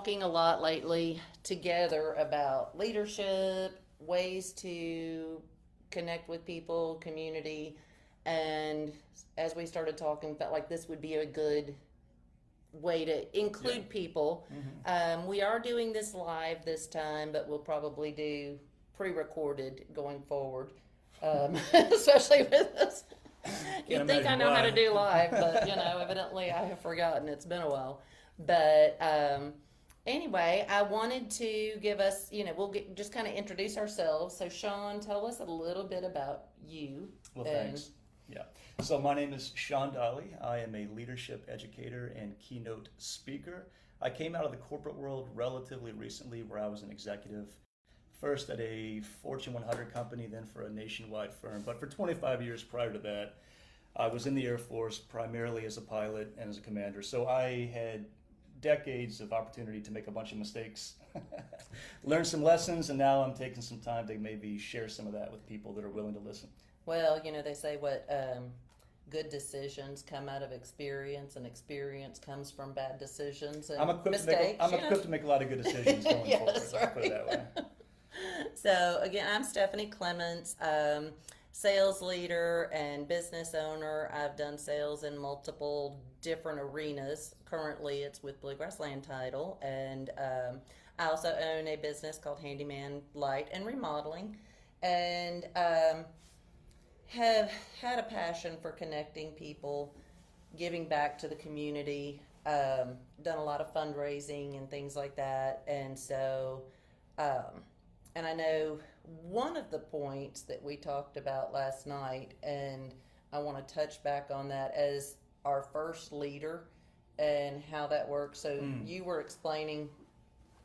talking a lot lately together about leadership, ways to connect with people, community, and as we started talking, felt like this would be a good way to include people. We are doing this live this time, but we'll probably do pre-recorded going forward, especially with this. You'd think I know how to do live, but evidently I have forgotten. It's been a while. But anyway, I wanted to give us, just kind of introduce ourselves. So, Shawn, tell us a little bit about you. Well, thanks. Yeah. So my name is Shawn Dawley. I am a leadership educator and keynote speaker. I came out of the corporate world relatively recently, where I was an executive, first at a Fortune 100 company, then for a nationwide firm. But for 25 years prior to that, I was in the Air Force primarily as a pilot and as a commander. So I had decades of opportunity to make a bunch of mistakes, learn some lessons, and now I'm taking some time to maybe share some of that with people that are willing to listen. Well, they say what good decisions come out of experience, and experience comes from bad decisions and mistakes. I'm equipped to make a lot of good decisions going yes, forward. Right. Put it that way. So again, I'm Stephanie Clements, sales leader and business owner. I've done sales in multiple different arenas. Currently, it's with Bluegrass Land Title, and I also own a business called Handyman Light and Remodeling, and have had a passion for connecting people, giving back to the community, done a lot of fundraising and things like that. And so, and I know one of the points that we talked about last night, and I want to touch back on that as our first leader and how that works. So you were explaining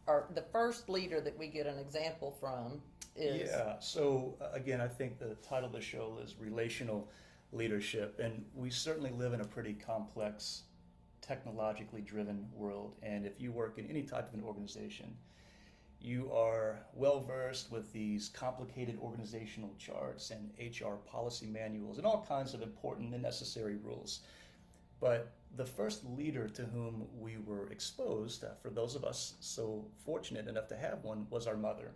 the first leader that we get an example from is... Yeah, so again, I think the title of the show is Relational Leadership, and we certainly live in a pretty complex, technologically driven world, and if you work in any type of an organization, you are well versed with these complicated organizational charts and HR policy manuals and all kinds of important and necessary rules. But the first leader to whom we were exposed, for those of us so fortunate enough to have one, was our mother.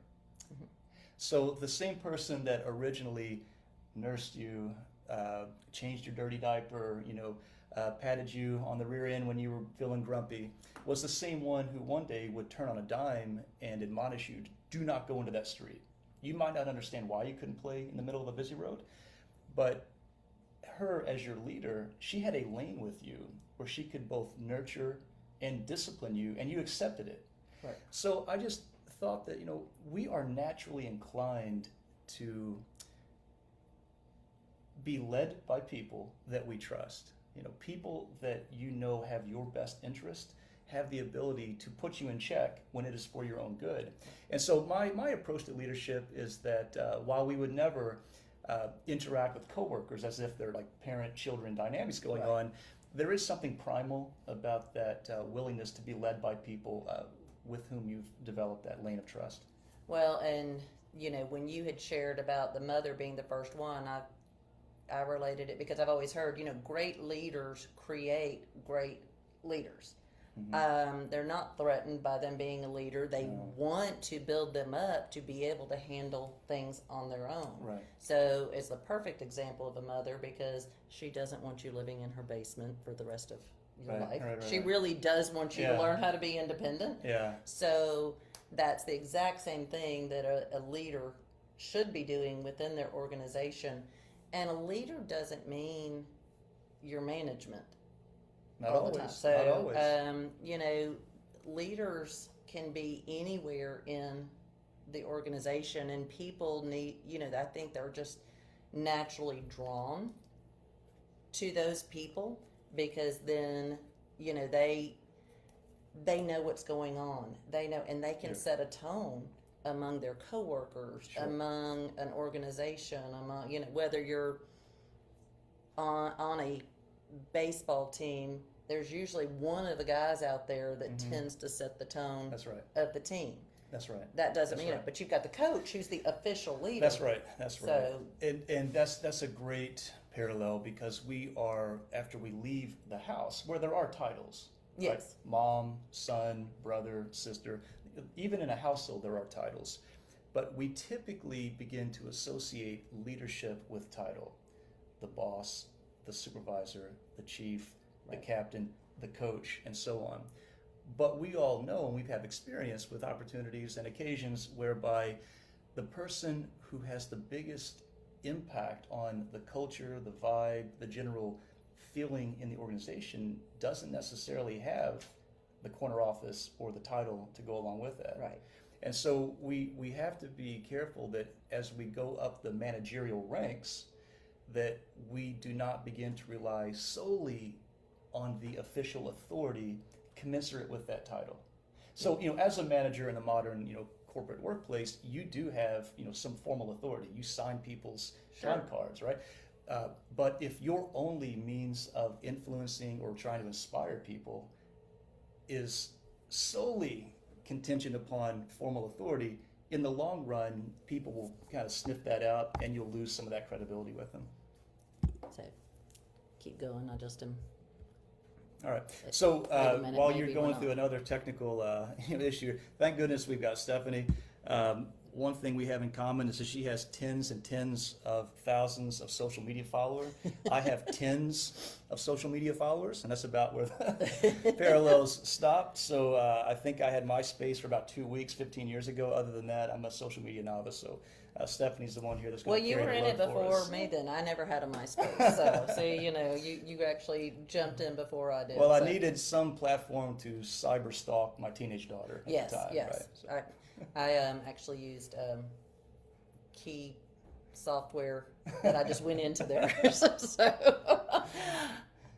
So the same person that originally nursed you, changed your dirty diaper, patted you on the rear end when you were feeling grumpy, was the same one who one day would turn on a dime and admonish you, do not go into that street. You might not understand why you couldn't play in the middle of a busy road, but her as your leader, she had a lane with you where she could both nurture and discipline you, and you accepted it. Right. So I just thought that, we are naturally inclined to be led by people that we trust. People that have your best interest, have the ability to put you in check when it is for your own good. And so my approach to leadership is that while we would never interact with coworkers as if they're like parent-children dynamics going on, there is something primal about that willingness to be led by people with whom you've developed that lane of trust. Well, and when you had shared about the mother being the first one, I related it because I've always heard, great leaders create great leaders. They're not threatened by them being a leader. They want to build them up to be able to handle things on their own. Right. So it's the perfect example of a mother because she doesn't want you living in her basement for the rest of your life. She really does want you to learn how to be independent. Yeah. So that's the exact same thing that a leader should be doing within their organization. And a leader doesn't mean your management. Not all always. The time. So, not always. Leaders can be anywhere in the organization, and people need, I think they're just naturally drawn to those people because then, they know what's going on. They know, and they can set a tone among their coworkers, among an organization, among, whether you're on a baseball team, there's usually one of the guys out there that tends to set the tone of the team. That's right. That doesn't mean it, but you've got the coach who's the official leader. That's right. So, and that's a great parallel because we are, after we leave the house, where there are titles, Yes. Right? Mom, son, brother, sister. Even in a household, there are titles. But we typically begin to associate leadership with title. The boss, the supervisor, the chief, Right. the captain, the coach, and so on. But we all know, and we've had experience with opportunities and occasions whereby the person who has the biggest impact on the culture, the vibe, the general feeling in the organization doesn't necessarily have the corner office or the title to go along with that. Right. And so we have to be careful that as we go up the managerial ranks, that we do not begin to rely solely on the official authority commensurate with that title. So, as a manager in a modern, corporate workplace, you do have, some formal authority. You sign people's time cards, right? But if your only means of influencing or trying to inspire people is solely contingent upon formal authority, in the long run, people will kind of sniff that out and you'll lose some of that credibility with them. So keep going. I just am. All right. So Wait a minute, while maybe you're we're going not. through another technical issue, thank goodness we've got Stephanie. One thing we have in common is that she has tens and tens of thousands of social media followers. I have tens of social media followers, and that's about where the parallels stopped. So I think I had MySpace for about 2 weeks 15 years ago. Other than that, I'm a social media novice. So Stephanie's the one here that's going Well, to you carry were the in it load for before us. me. Then I never had a MySpace, so you actually jumped in before I did. Well, I so. needed some platform to cyber stalk my teenage daughter at Yes, the time. yes. Right? So- I actually used key software that I just went into theirs. So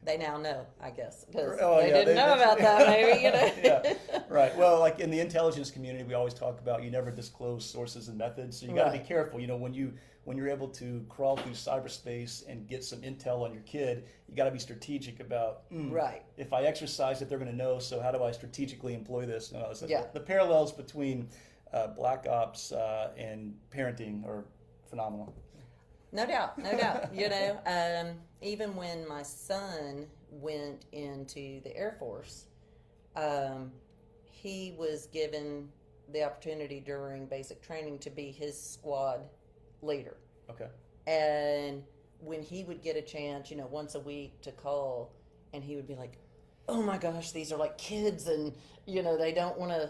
they now know, I guess, because they didn't know about that. Maybe Yeah, right. Well, like in the intelligence community, we always talk about you never disclose sources and methods. So you got to be Right. careful. When you're able to crawl through cyberspace and get some intel on your kid, you got to be strategic about. Right. If I exercise it, they're going to know. So how do I strategically employ this? No, so Yeah. the parallels between black ops and parenting are phenomenal. No doubt, no doubt. Even when my son went into the Air Force, he was given the opportunity during basic training to be his squad leader. Okay. And when he would get a chance, once a week to call, and he would be like, "Oh my gosh, these are like kids, and they don't want to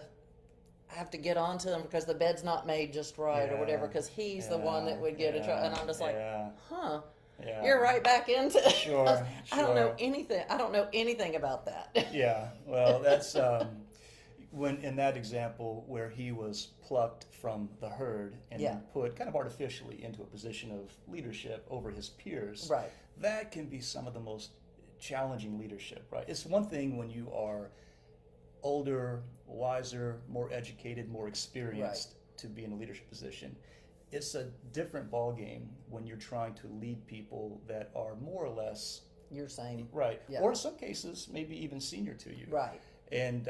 have to get onto them because the bed's not made just right or whatever." Because he's the one that would get a try, and I'm just like, "Huh." Yeah. You're right back into it. Sure, I don't know sure. anything. I don't know anything about that. Yeah, well, that's when in that example where he was plucked from the herd and Yeah. then put kind of artificially into a position of leadership over his peers. Right. That can be some of the most challenging leadership, right? It's one thing when you are older, wiser, more educated, more experienced to be in a leadership position. It's a different ballgame when you're trying to lead people that are more or less You're saying. right, Yeah. or in some cases maybe even senior to you. Right. And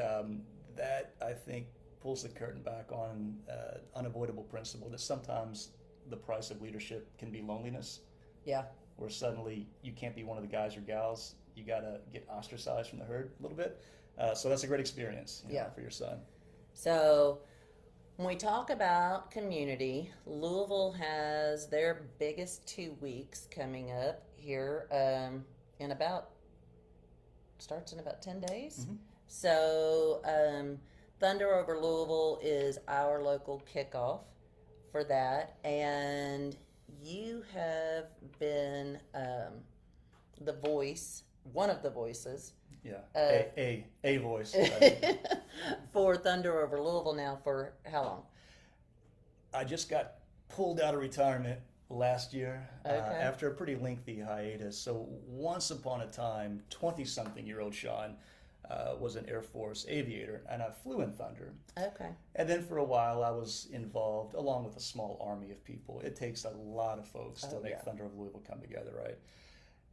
that, I think, pulls the curtain back on unavoidable principle that sometimes the price of leadership can be loneliness, Yeah. where suddenly you can't be one of the guys or gals. You got to get ostracized from the herd a little bit. So that's a great experience for your son. So when we talk about community, Louisville has their biggest 2 weeks coming up here starts in about 10 days. Mhm. So Thunder Over Louisville is our local kickoff for that. And you have been the voice, one of the voices. Yeah, a voice. For Thunder Over Louisville now for how long? I just got pulled out of retirement last year Okay. after a pretty lengthy hiatus. So once upon a time, 20-something-year-old Shawn was an Air Force aviator, and I flew in Thunder. Okay. And then for a while, I was involved along with a small army of people. It takes a lot of folks to make Thunder of Louisville come together, right?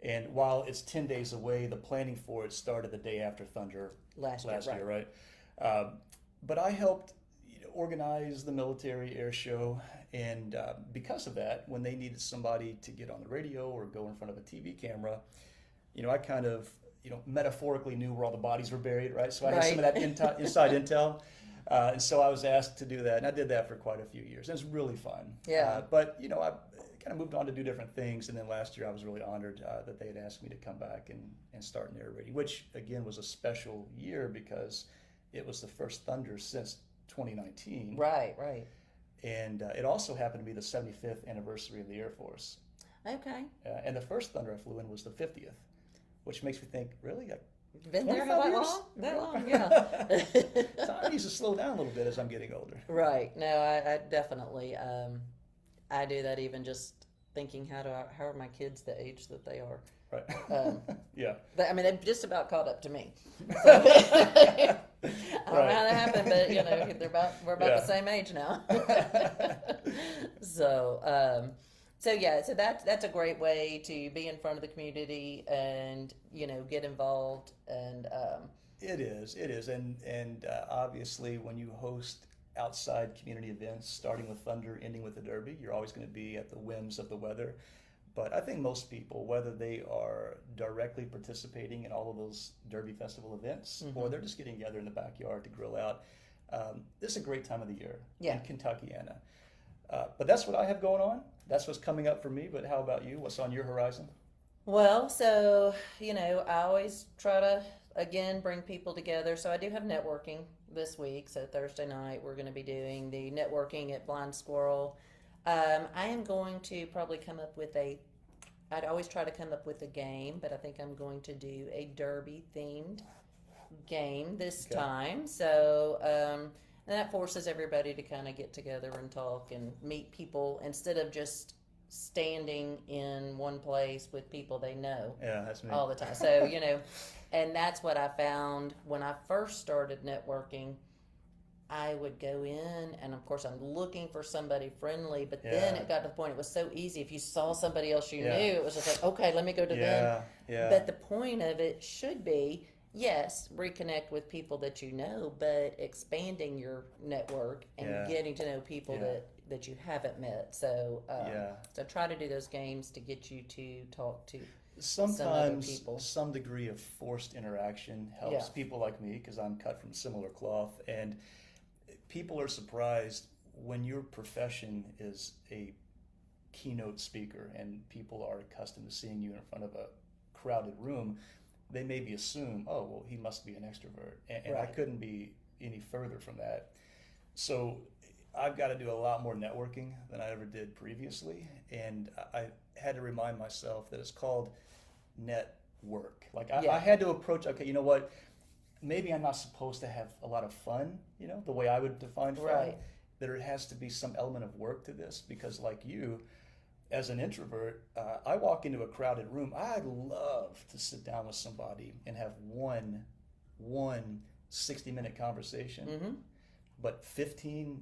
And while it's 10 days away, the planning for it started the day after Thunder Last year, right? But I helped organize the military air show, and because of that, when they needed somebody to get on the radio or go in front of a TV camera, I kind of metaphorically knew where all the bodies were buried, right? So I had Right. some of that inside intel. And so I was asked to do that, and I did that for quite a few years. It was really fun. Yeah. But, I kind of moved on to do different things, and then last year I was really honored that they had asked me to come back and start narrating, which, again, was a special year because it was the first Thunder since 2019. Right, right. And it also happened to be the 75th anniversary of the Air Force. Okay. And the first Thunder I flew in was the 50th, which makes me think, really? Been there 25 that years? long? That long, yeah. Time needs to slow down a little bit as I'm getting older. Right. No, I definitely, I do that even just thinking how are my kids the age that they are? Right. Yeah. But I mean, they've just about caught up to me. So, I don't know how that happened, but we're about the same age now. So that's a great way to be in front of the community and get involved and. It is, and obviously when you host outside community events, starting with Thunder, ending with the Derby, you're always going to be at the whims of the weather. But I think most people, whether they are directly participating in all of those Derby Festival events, Mm-hmm. or they're just getting together in the backyard to grill out, this is a great time of the year in Kentuckiana. But that's what I have going on. That's what's coming up for me. But how about you? What's on your horizon? Well, so, I always try to, again, bring people together. So I do have networking this week. So Thursday night, we're going to be doing the networking at Blind Squirrel. I am going to probably come up with I'd always try to come up with a game, but I think I'm going to do a Derby themed game this time. So, and that forces everybody to kind of get together and talk and meet people instead of just standing in one place with people they know. Yeah, that's me. All the time. So, and that's what I found when I first started networking. I would go in, and of course, I'm looking for somebody friendly, but then it got to the point it was so easy. If you saw somebody else you knew, it was just like, okay, let me go to them. Yeah. But the point of it should be, yes, reconnect with people that you know, but expanding your network and getting to know people that you haven't met. So, so try to do those games to get you to talk to sometimes some other people. Some degree of forced interaction helps people like me because I'm cut from similar cloth, and people are surprised when your profession is a keynote speaker and people are accustomed to seeing you in front of a crowded room. They maybe assume, oh, well, he must be an extrovert. And I couldn't be any further from that. So I've got to do a lot more networking than I ever did previously. And I had to remind myself that it's called network. Like I had to approach, okay, you know what? Maybe I'm not supposed to have a lot of fun, the way I would define fun. Right. There has to be some element of work to this because like you, as an introvert, I walk into a crowded room. I'd love to sit down with somebody and have one 60-minute conversation. Mm-hmm. But 15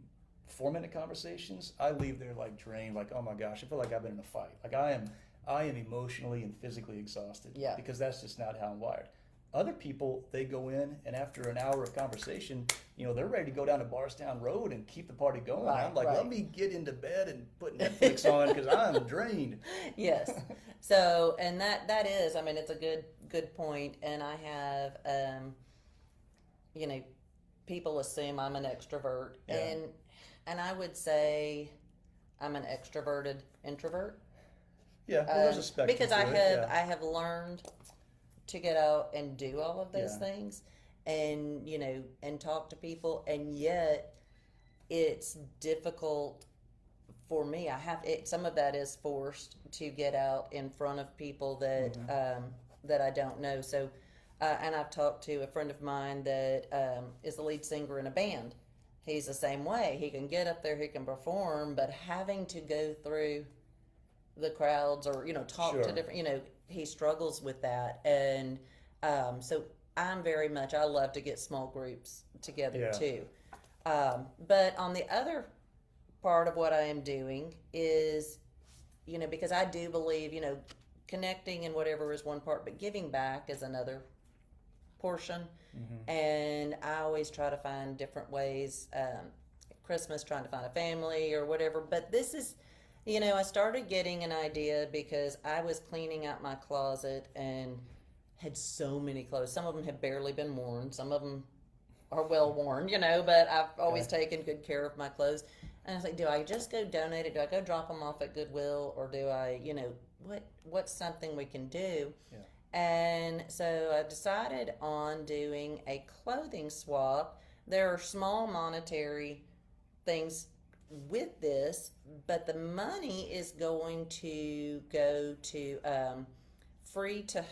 4-minute conversations, I leave there like drained, like, oh my gosh, I feel like I've been in a fight. Like I am emotionally and physically exhausted because that's just not how I'm wired. Other people, they go in and after an hour of conversation, they're ready to go down to Barstown Road and keep the party going. Right, I'm like, let me get into bed and put Netflix on because I'm drained. Yes. So, and that is, I mean, it's a good point. And I have, people assume I'm an extrovert, and I would say I'm an extroverted introvert. Yeah, well, there's a spectrum because to I have learned to get out and do all of those things, and and talk to people, and yet it's difficult for me. Some of that is forced to get out in front of people that that I don't know. So, and I've talked to a friend of mine that is the lead singer in a band. He's the same way. He can get up there, he can perform, but having to go through the crowds or talk to different he struggles with that. And so I love to get small groups together too. But on the other part of what I am doing is, because I do believe, connecting and whatever is one part, but giving back is another portion. Mm-hmm. And I always try to find different ways, Christmas, trying to find a family or whatever. But this is, I started getting an idea because I was cleaning out my closet and had so many clothes. Some of them have barely been worn. Some of them are well worn, but I've always taken good care of my clothes. And I was like, do I just go donate it? Do I go drop them off at Goodwill? Or do I, what's something we can do? Yeah. And so I decided on doing a clothing swap. There are small monetary things with this, but the money is going to go to Free to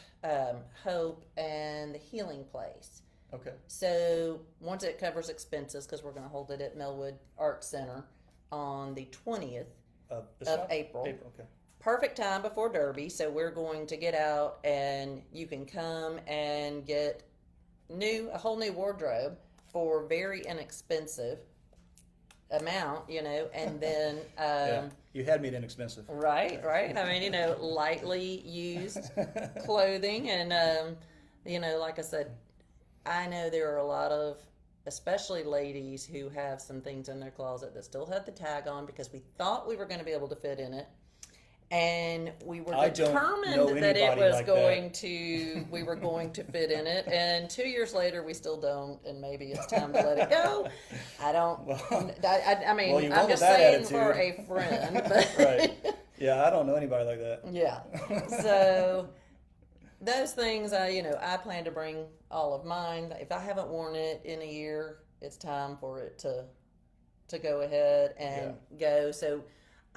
Hope and the Healing Place. Okay. So once it covers expenses, because we're going to hold it at Melwood Art Center on the 20th of April. Okay. Perfect time before Derby, so we're going to get out and you can come and get a whole new wardrobe for very inexpensive amount, and then yeah, you had me at inexpensive. Right. I mean, lightly used clothing, and like I said, I know there are a lot of, especially ladies, who have some things in their closet that still have the tag on because we thought we were going to be able to fit in it. And we were determined that it was we were going to fit in it. And 2 years later, we still don't. And maybe it's time to let it go. I don't. I mean, I'm just saying attitude. For a friend. But right. Yeah, I don't know anybody like that. Yeah. So those things, I plan to bring all of mine. If I haven't worn it in a year, it's time for it to go ahead and go. So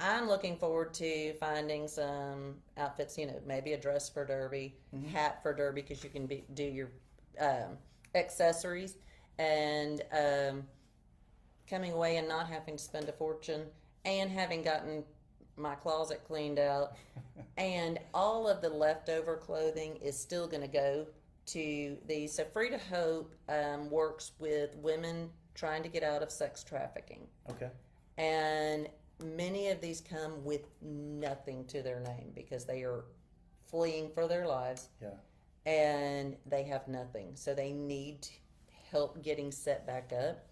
I'm looking forward to finding some outfits, maybe a dress for Derby, hat for Derby, because you can do your accessories, and coming away and not having to spend a fortune, and having gotten my closet cleaned out, and all of the leftover clothing is still going to go to these. So Free to Hope works with women trying to get out of sex trafficking. Okay. And many of these come with nothing to their name because they are fleeing for their lives. Yeah. And they have nothing. So they need help getting set back up.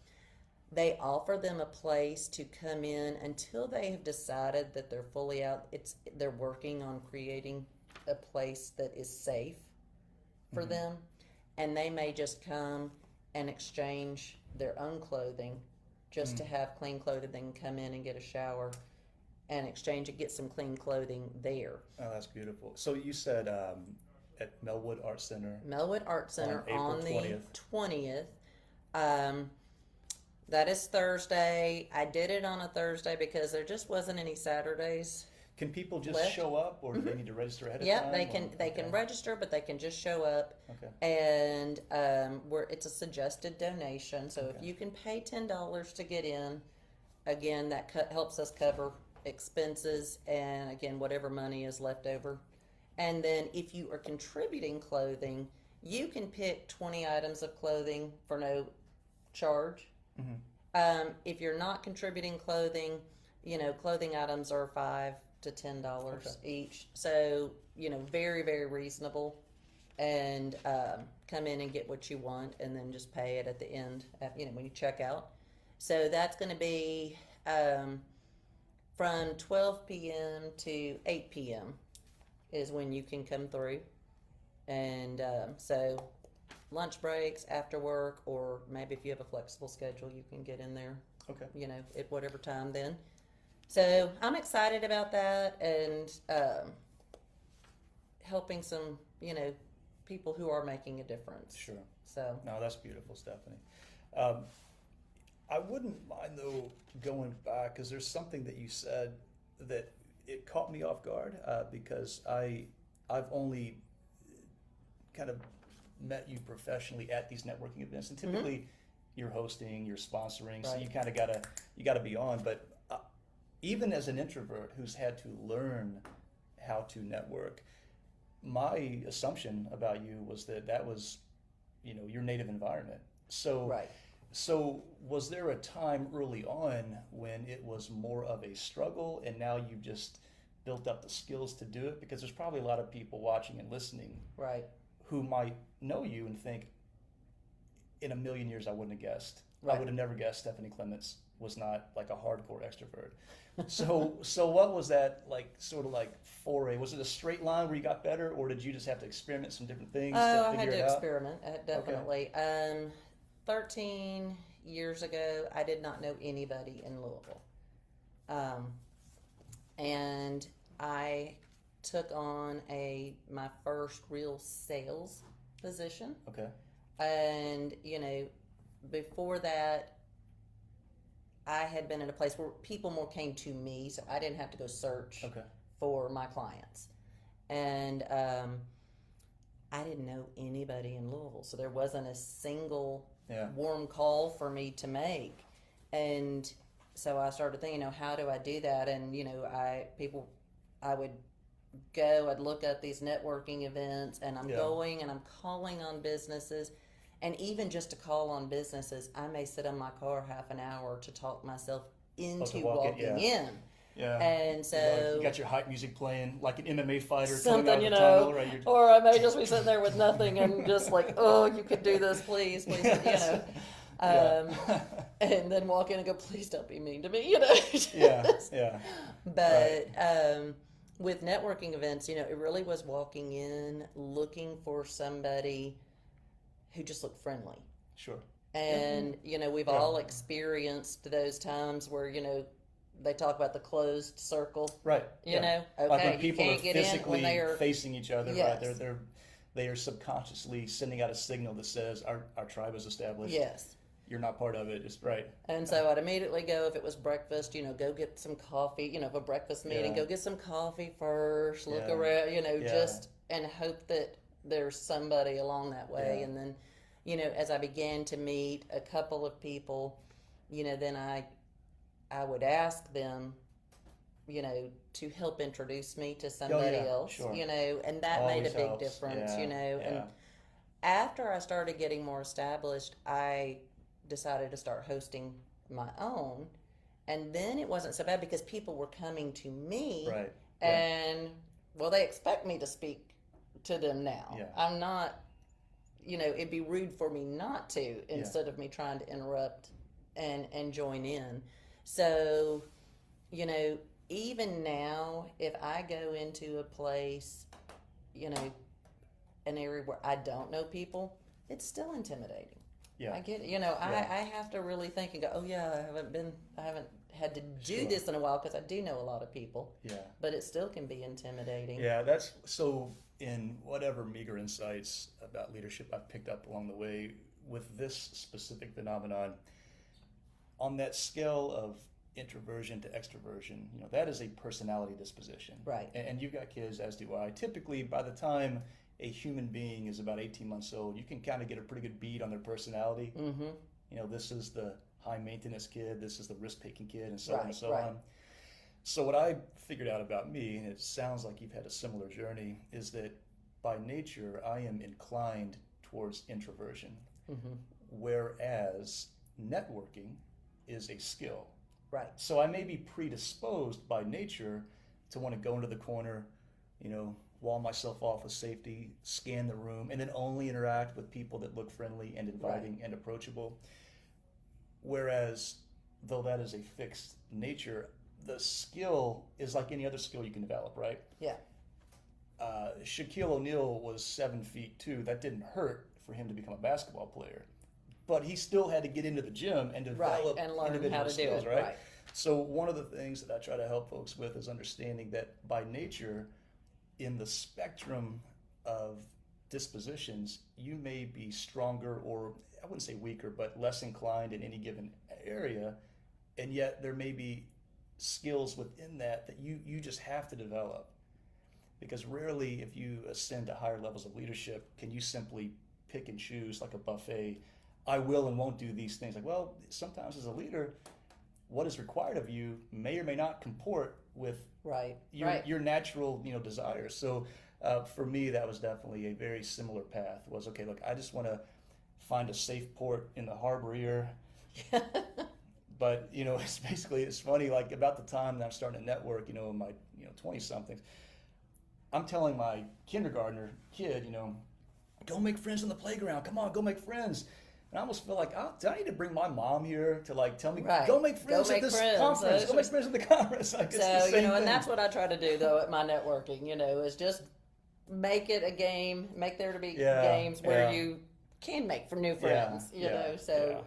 They offer them a place to come in until they have decided that they're fully out. They're working on creating a place that is safe for them. And they may just come and exchange their own clothing just to have clean clothing, then come in and get a shower and exchange and get some clean clothing there. Oh, that's beautiful. So you said at Melwood Art Center. Melwood Art Center on the 20th. That is Thursday. I did it on a Thursday because there just wasn't any Saturdays. Can people just show up, or do they need to register ahead of time? Yeah, they can register, but they can just show up. Okay. And it's a suggested donation, so if you can pay $10 to get in, again, that helps us cover expenses and, again, whatever money is left over. And then if you are contributing clothing, you can pick 20 items of clothing for no charge. If you're not contributing clothing, clothing items are $5 to $10 each. So, very, very reasonable. And come in and get what you want, and then just pay it at the end, when you check out. So that's going to be from 12 p.m. to 8 p.m. is when you can come through. And so lunch breaks, after work, or maybe if you have a flexible schedule, you can get in there, at whatever time then. So I'm excited about that, and helping some, people who are making a difference. Sure. So. No, that's beautiful, Stephanie. I wouldn't mind, though, going back, because there's something that you said that it caught me off guard, because I've only kind of met you professionally at these networking events, and typically you're hosting, you're sponsoring, so you kind of gotta be on. But even as an introvert who's had to learn how to network, my assumption about you was that was, your native environment. So, so was there a time early on when it was more of a struggle, and now you've just built up the skills to do it? Because there's probably a lot of people watching and listening, who might know you and think, in a million years I wouldn't have guessed. I would have never guessed Stephanie Clements was not like a hardcore extrovert. So what was that like, sort of like foray? Was it a straight line where you got better, or did you just have to experiment some different things Oh, to I had figure to it out? experiment, definitely. 13 years ago, I did not know anybody in Louisville. Um, and I took on my first real sales position. Okay. And, before that, I had been in a place where people more came to me, so I didn't have to go search Okay. for my clients. And I didn't know anybody in Louisville, so there wasn't a single warm call for me to make. And so I started thinking, how do I do that? And I would go, I'd look up these networking events, and I'm going and I'm calling on businesses. And even just to call on businesses, I may sit in my car half an hour to talk myself into walking in. Yeah. And so you got your hype music playing like an MMA fighter something, coming out of the tunnel, right? Or I may just be sitting there with nothing and just like, oh, you could do this, please, Yes. And then walk in and go, please don't be mean to me, Yeah. But with networking events, it really was walking in, looking for somebody who just looked friendly. Sure. And, we've all experienced those times where, they talk about the closed circle. Right. Okay, like when people you can't are get physically in when they are facing each other, yes. right? They are subconsciously sending out a signal that says our tribe is established. Yes. You're not part of it. It's right. And so I'd immediately go, if it was breakfast, go get some coffee, if a breakfast meeting, go get some coffee first, look around, just, and hope that there's somebody along that way. And then, as I began to meet a couple of people, then I would ask them, to help introduce me to somebody else, sure. And that Always made a big helps. difference, And after I started getting more established, I decided to start hosting my own. And then it wasn't so bad because people were coming to me. Right. And, well, they expect me to speak to them now. Yeah. I'm not, it'd be rude for me not to instead of me trying to interrupt and join in. So, even now, if I go into a place, an area where I don't know people, it's still intimidating. Yeah. I get it. I have to really think and go, oh yeah, I haven't had to do this in a while because I do know a lot of people. Yeah. But it still can be intimidating. Yeah, that's so. In whatever meager insights about leadership I've picked up along the way with this specific phenomenon, on that scale of introversion to extroversion, that is a personality disposition. Right. And you've got kids, as do I. Typically, by the time a human being is about 18 months old, you can kind of get a pretty good bead on their personality. Mm-hmm. This is the high maintenance kid, this is the risk taking kid, and so on and so on. So what I figured out about me, and it sounds like you've had a similar journey, is that by nature I am inclined towards introversion, whereas networking is a skill. Right. So I may be predisposed by nature to want to go into the corner, wall myself off with safety, scan the room, and then only interact with people that look friendly and inviting and approachable. Whereas, though that is a fixed nature, the skill is like any other skill you can develop, right? Yeah. Shaquille O'Neal was 7'2". That didn't hurt for him to become a basketball player, but he still had to get into the gym and develop and learn individual how to skills, do it. right? So one of the things that I try to help folks with is understanding that by nature, in the spectrum of dispositions, you may be stronger, or I wouldn't say weaker, but less inclined in any given area, and yet there may be skills within that you just have to develop. Because rarely, if you ascend to higher levels of leadership, can you simply pick and choose like a buffet. I will and won't do these things. Like, well, sometimes as a leader, what is required of you may or may not comport with your natural desires. So for me, that was definitely a very similar path. Was okay. Look, I just want to find a safe port in the harbor here. But it's funny. Like about the time that I'm starting to network, in my 20 somethings, I'm telling my kindergartner kid, go make friends on the playground. Come on, go make friends. And I almost feel like, oh, do I need to bring my mom here to like tell me, Right. go make friends Go at make this friends. conference, go make friends at the conference. Like, it's the So, same and thing. that's what I try to do though at my networking, is just make it a game, make there to be games where you can make for new friends,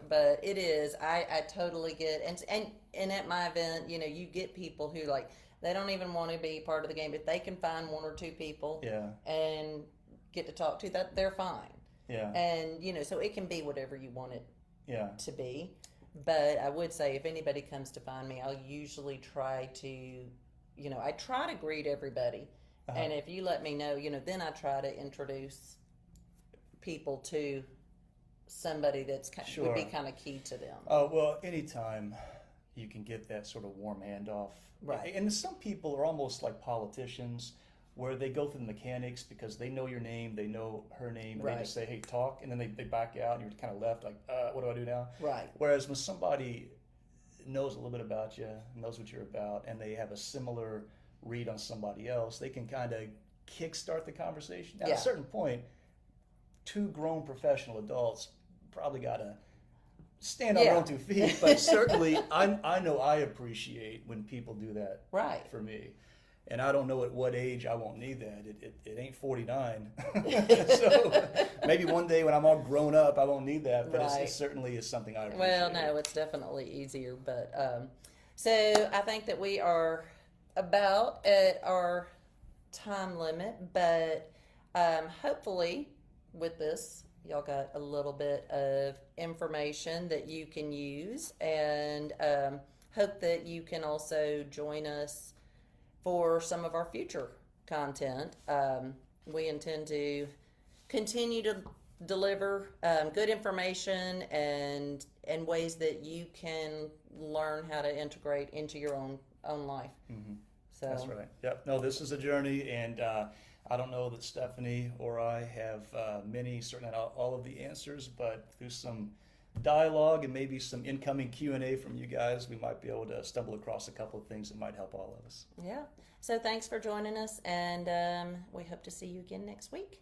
but it is, I totally get, and at my event, you get people who like, they don't even want to be part of the game. If they can find one or two people and get to talk to, that they're fine. Yeah. And, so it can be whatever you want it to be. But I would say if anybody comes to find me, I'll usually try to, I try to greet everybody. And if you let me know, then I try to introduce people to somebody that's would be kind of key to them. Oh, well, anytime you can get that sort of warm handoff. Right. And some people are almost like politicians, where they go through the mechanics because they know your name, they know her name, and they just say, hey, talk, and then they back out, and you're kind of left like, what do I do now? Right. Whereas when somebody knows a little bit about you, knows what you're about, and they have a similar read on somebody else, they can kind of kickstart the conversation. Now, at a certain point, two grown professional adults probably got to stand on their own 2 feet, but certainly I know I appreciate when people do that for me. And I don't know at what age I won't need that. It ain't 49. So maybe one day when I'm all grown up, I won't need that. But it certainly is something I appreciate. Well, no, it's definitely easier. But so I think that we are about at our time limit. But hopefully with this, y'all got a little bit of information that you can use. And hope that you can also join us for some of our future content. We intend to continue to deliver good information and ways that you can learn how to integrate into your own life. Mm-hmm. So that's right. Yep. No, this is a journey, and I don't know that Stephanie or I have certainly not all of the answers, but through some dialogue and maybe some incoming Q&A from you guys, we might be able to stumble across a couple of things that might help all of us. Yeah. So thanks for joining us, and we hope to see you again next week.